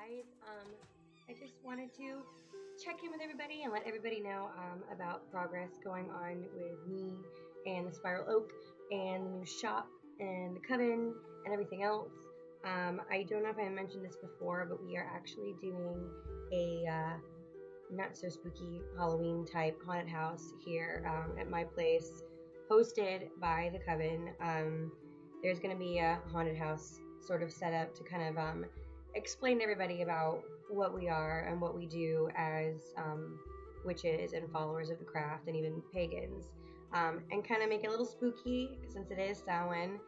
guys. I just wanted to check in with everybody and let everybody know about progress going on with me and the Spiral Oak and the new shop and the Coven and everything else. I don't know if I mentioned this before, but we are actually doing a not so spooky Halloween type haunted house here at my place, hosted by the Coven. There's going to be a haunted house sort of set up to kind of explain to everybody about what we are and what we do as witches and followers of the craft and even pagans, and kind of make it a little spooky since it is Samhain,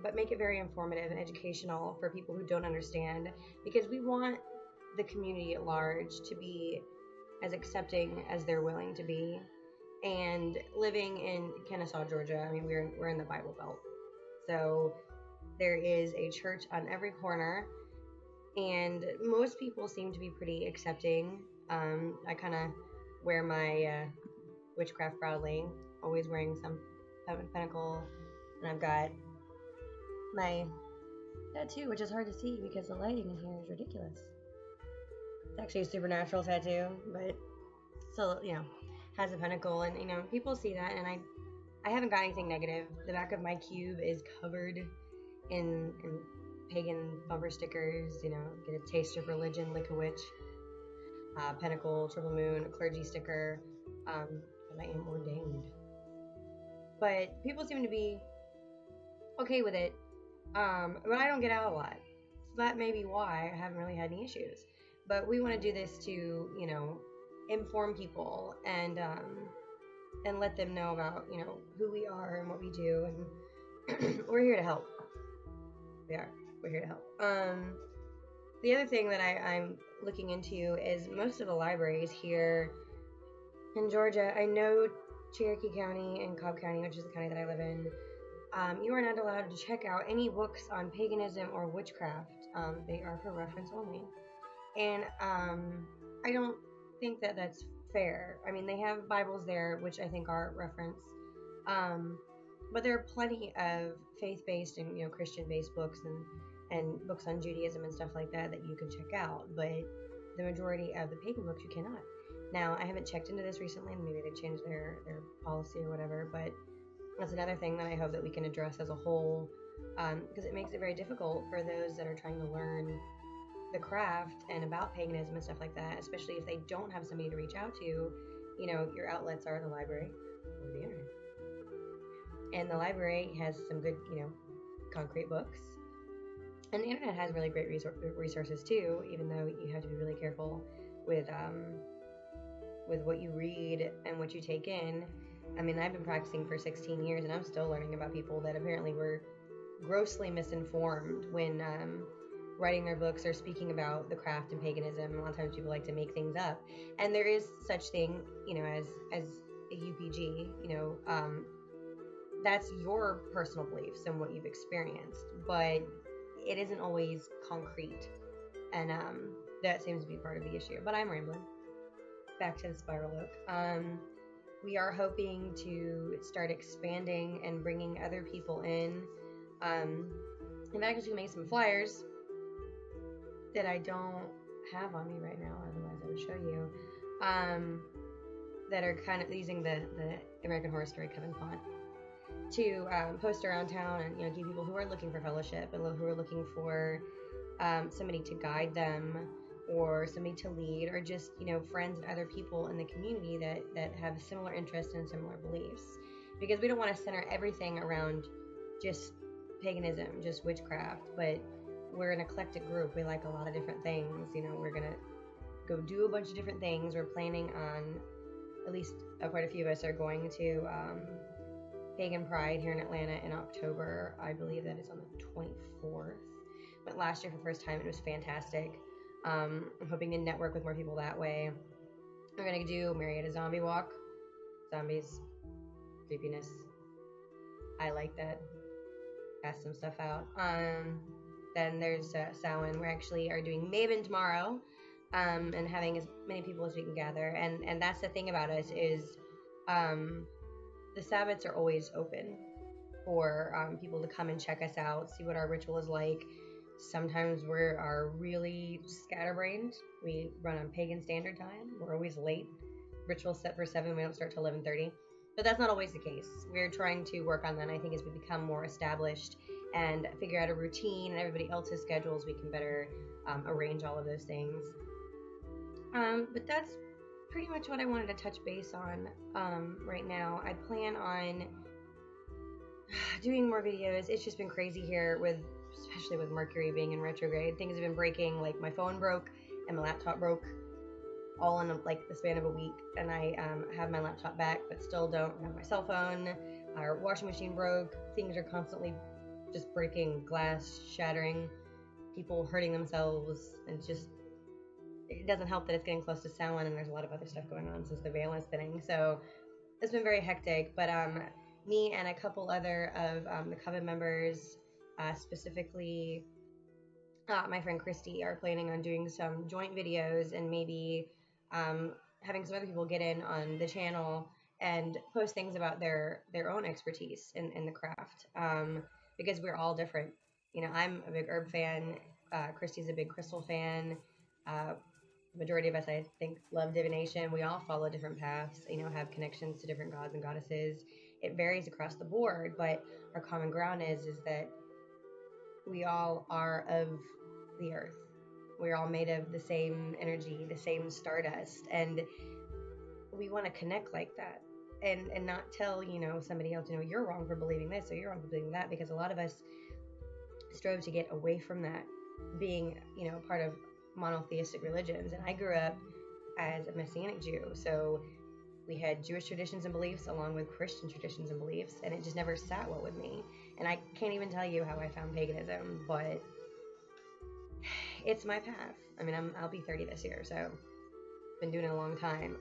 but make it very informative and educational for people who don't understand, because we want the community at large to be as accepting as they're willing to be. And living in Kennesaw, Georgia, I mean, we're in the Bible Belt, so there is a church on every corner, and most people seem to be pretty accepting. I kind of wear my witchcraft proudly, always wearing some pentacle, and I've got my tattoo, which is hard to see because the lighting in here is ridiculous. It's actually a supernatural tattoo, but still, has a pentacle, and people see that, and I haven't got anything negative. The back of my cube is covered in pagan bumper stickers, get a taste of religion, lick a witch, pentacle, triple moon, a clergy sticker, and I am ordained. But people seem to be okay with it, but I don't get out a lot, so that may be why I haven't really had any issues. But we want to do this to, inform people and let them know about, who we are and what we do, and we're here to help. We're here to help. The other thing that I'm looking into is most of the libraries here in Georgia. I know Cherokee County and Cobb County, which is the county that I live in, you are not allowed to check out any books on paganism or witchcraft. They are for reference only. And I don't think that that's fair. I mean, they have Bibles there, which I think are reference. But there are plenty of faith-based and Christian-based books and books on Judaism and stuff like that you can check out. But the majority of the pagan books you cannot. Now, I haven't checked into this recently, and maybe they've changed their policy or whatever. But that's another thing that I hope that we can address as a whole, because it makes it very difficult for those that are trying to learn the craft and about paganism and stuff like that, especially if they don't have somebody to reach out to. Your outlets are the library or the internet. And the library has some good, concrete books. And the internet has really great resources too, even though you have to be really careful with what you read and what you take in. I mean, I've been practicing for 16 years, and I'm still learning about people that apparently were grossly misinformed when writing their books or speaking about the craft and paganism. A lot of times people like to make things up, and there is such thing, as a UPG. That's your personal beliefs and what you've experienced, but it isn't always concrete, and that seems to be part of the issue. But I'm rambling. Back to the Spiral Oak. We are hoping to start expanding and bringing other people in. I've actually made some flyers that I don't have on me right now, otherwise I would show you, that are kind of using the American Horror Story Coven font to post around town and give people who are looking for fellowship and who are looking for somebody to guide them, or somebody to lead, or just friends and other people in the community that have similar interests and similar beliefs, because we don't want to center everything around just paganism, just witchcraft, but we're an eclectic group. We like a lot of different things. We're gonna go do a bunch of different things. We're planning on, at least quite a few of us are going to Pagan Pride here in Atlanta in October. I believe that is on the 24th. Went last year for the first time. It was fantastic. I'm hoping to network with more people that way. We're gonna do Marietta Zombie Walk. Zombies, creepiness. I like that. Pass some stuff out. Then there's Samhain. We actually are doing Maven tomorrow, and having as many people as we can gather. And that's the thing about us is the Sabbats are always open for people to come and check us out, see what our ritual is like, Sometimes we are really scatterbrained. We run on pagan standard time. We're always late. Ritual set for 7. We don't start till 11:30. But that's not always the case. We're trying to work on that. And I think as we become more established and figure out a routine and everybody else's schedules, we can better arrange all of those things. But that's pretty much what I wanted to touch base on right now. I plan on doing more videos. It's just been crazy here especially with Mercury being in retrograde. Things have been breaking. Like my phone broke and my laptop broke all in like the span of a week, and I have my laptop back but still don't have my cell phone. Our washing machine broke. Things are constantly just breaking, glass shattering, people hurting themselves, and it doesn't help that it's getting close to Samhain and there's a lot of other stuff going on since the veil is thinning. So it's been very hectic, but me and a couple other of the Coven members, specifically my friend Christy, are planning on doing some joint videos and maybe having some other people get in on the channel and post things about their own expertise in the craft, because we're all different. You know, I'm a big herb fan. Christy's a big crystal fan. Majority of us, I think, love divination. We all follow different paths, you know, have connections to different gods and goddesses. It varies across the board, but our common ground is that we all are of the earth. We're all made of the same energy, the same stardust, and we want to connect like that, and not tell, you know, somebody else, you know, you're wrong for believing this or you're wrong for believing that, because a lot of us strove to get away from that, being, you know, part of monotheistic religions. And I grew up as a Messianic Jew, so we had Jewish traditions and beliefs along with Christian traditions and beliefs, and it just never sat well with me. And I can't even tell you how I found paganism, but it's my path. I mean, I'll be 30 this year, so been doing it a long time.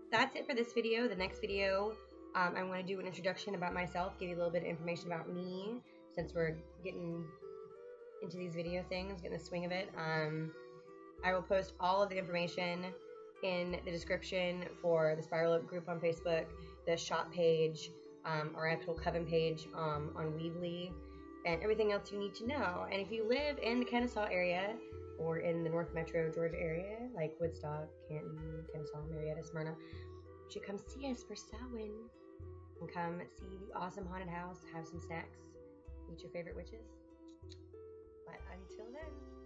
That's it for this video. The next video, I'm going to do an introduction about myself, give you a little bit of information about me, since we're getting into these video things, getting the swing of it. I will post all of the information in the description for the Spiral Oak group on Facebook, the shop page, our actual Coven page on Weebly, and everything else you need to know. And if you live in the Kennesaw area or in the North Metro Georgia area, like Woodstock, Canton, Kennesaw, Marietta, Smyrna, you should come see us for Samhain and come see the awesome haunted house, have some snacks, meet your favorite witches. But until then.